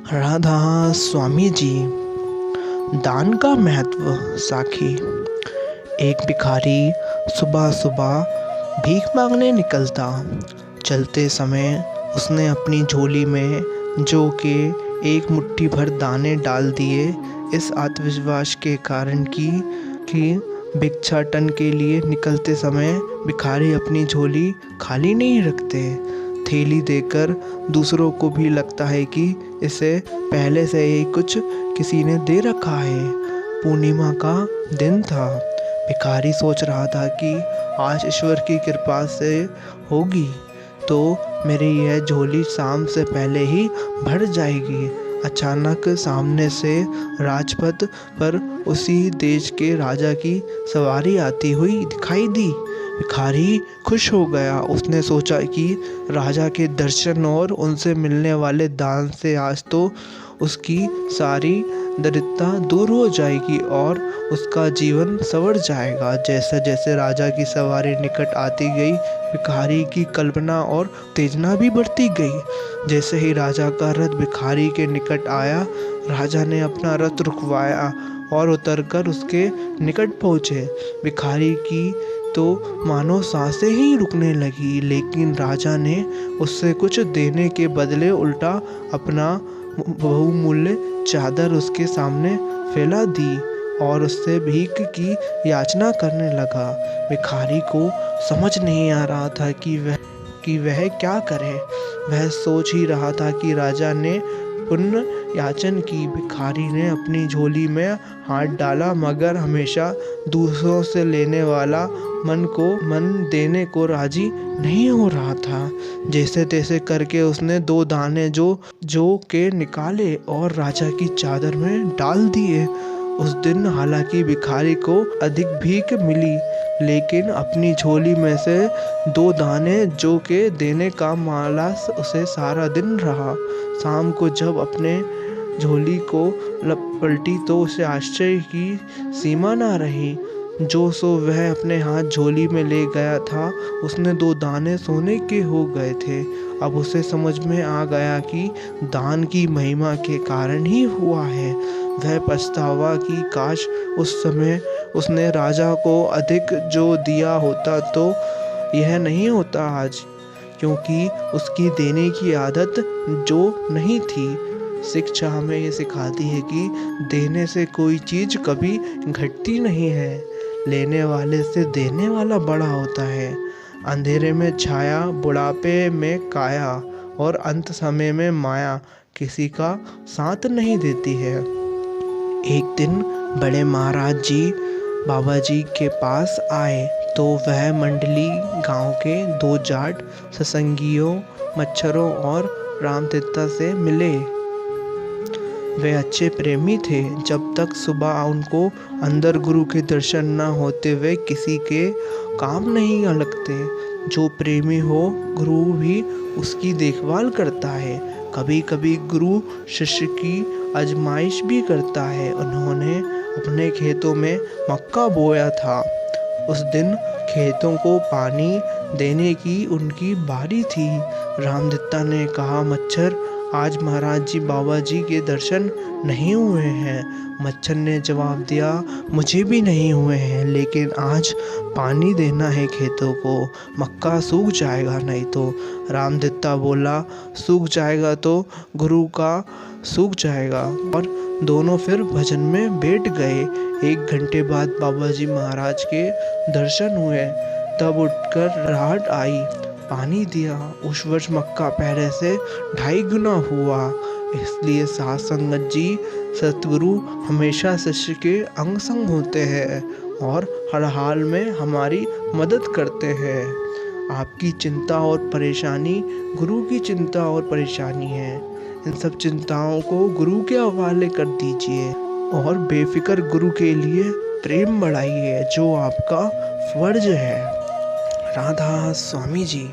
राधा स्वामी जी। दान का महत्व साखी। एक भिखारी सुबह सुबह भीख मांगने निकलता। चलते समय उसने अपनी झोली में जो के एक मुट्ठी भर दाने डाल दिए, इस आत्मविश्वास के कारण कि भिक्षाटन के लिए निकलते समय भिखारी अपनी झोली खाली नहीं रखते। थैली देकर दूसरों को भी लगता है कि इसे पहले से ही कुछ किसी ने दे रखा है। पूर्णिमा का दिन था। भिखारी सोच रहा था कि आज ईश्वर की कृपा से होगी तो मेरी यह झोली शाम से पहले ही भर जाएगी। अचानक सामने से राजपथ पर उसी देश के राजा की सवारी आती हुई दिखाई दी। भिखारी खुश हो गया। उसने सोचा कि राजा के दर्शन और उनसे मिलने वाले दान से आज तो उसकी सारी दरिद्रता दूर हो जाएगी और उसका जीवन संवर जाएगा। जैसे जैसे राजा की सवारी निकट आती गई, भिखारी की कल्पना और उत्तेजना भी बढ़ती गई। जैसे ही राजा का रथ भिखारी के निकट आया, राजा ने अपना रथ रुकवाया और उतरकर उसके निकट पहुँचे। बहुमूल्य की तो मानो सांसें ही रुकने लगी, लेकिन राजा ने उससे कुछ देने के बदले उल्टा अपना बहुमूल्य चादर उसके सामने फैला दी और उससे भीख की याचना करने लगा। भिखारी को समझ नहीं आ रहा था कि वह क्या करे। वह सोच ही रहा था कि राजा ने पुण्य याचन की। भिखारी ने अपनी झोली में हाथ डाला, मगर हमेशा दूसरों से लेने वाला मन देने को राजी नहीं हो रहा था। जैसे तैसे करके उसने 2 दाने जो के निकाले और राजा की चादर में डाल दिए। उस दिन हालांकि भिखारी को अधिक भीख मिली, लेकिन अपनी झोली में से 2 दाने जो के देने का मालस उसे सारा दिन रहा। शाम को जब अपने झोली को पलटी तो उसे आश्चर्य की सीमा ना रही। जो सो वह अपने हाथ झोली में ले गया था, उसने 2 दाने सोने के हो गए थे। अब उसे समझ में आ गया कि दान की महिमा के कारण ही हुआ है। वह पछतावा कि काश उस समय उसने राजा को अधिक जो दिया होता तो यह नहीं होता आज, क्योंकि उसकी देने की आदत जो नहीं थी। शिक्षा हमें ये सिखाती है कि देने से कोई चीज़ कभी घटती नहीं है, लेने वाले से देने वाला बड़ा होता है। अंधेरे में छाया, बुढ़ापे में काया और अंत समय में माया किसी का साथ नहीं देती है। एक दिन बड़े महाराज जी बाबा जी के पास आए तो वह मंडली गांव के 2 जाट सत्संगियों, मच्छरों और रामतीर्था से मिले। वे अच्छे प्रेमी थे। जब तक सुबह उनको अंदर गुरु के दर्शन न होते वे किसी के काम नहीं लगते। जो प्रेमी हो, गुरु भी उसकी देखभाल करता है। कभी कभी गुरु शिष्य की आजमाइश भी करता है। उन्होंने अपने खेतों में मक्का बोया था। उस दिन खेतों को पानी देने की उनकी बारी थी। रामदत्ता ने कहा, मच्छर, आज महाराज जी बाबा जी के दर्शन नहीं हुए हैं। मच्छर ने जवाब दिया, मुझे भी नहीं हुए हैं, लेकिन आज पानी देना है खेतों को, मक्का सूख जाएगा नहीं तो। रामदत्ता बोला, सूख जाएगा तो गुरु का सूख जाएगा। और दोनों फिर भजन में बैठ गए। 1 घंटे बाद बाबा जी महाराज के दर्शन हुए। तब उठकर राहत आई, पानी दिया। उस वर्ष मक्का पहले से 2.5 गुना हुआ। इसलिए साथ संगत जी, सतगुरु हमेशा शिष्य के अंग संग होते हैं और हर हाल में हमारी मदद करते हैं। आपकी चिंता और परेशानी गुरु की चिंता और परेशानी है। इन सब चिंताओं को गुरु के हवाले कर दीजिए और बेफिक्र गुरु के लिए प्रेम बढ़ाइए, जो आपका फर्ज है। राधा स्वामी जी।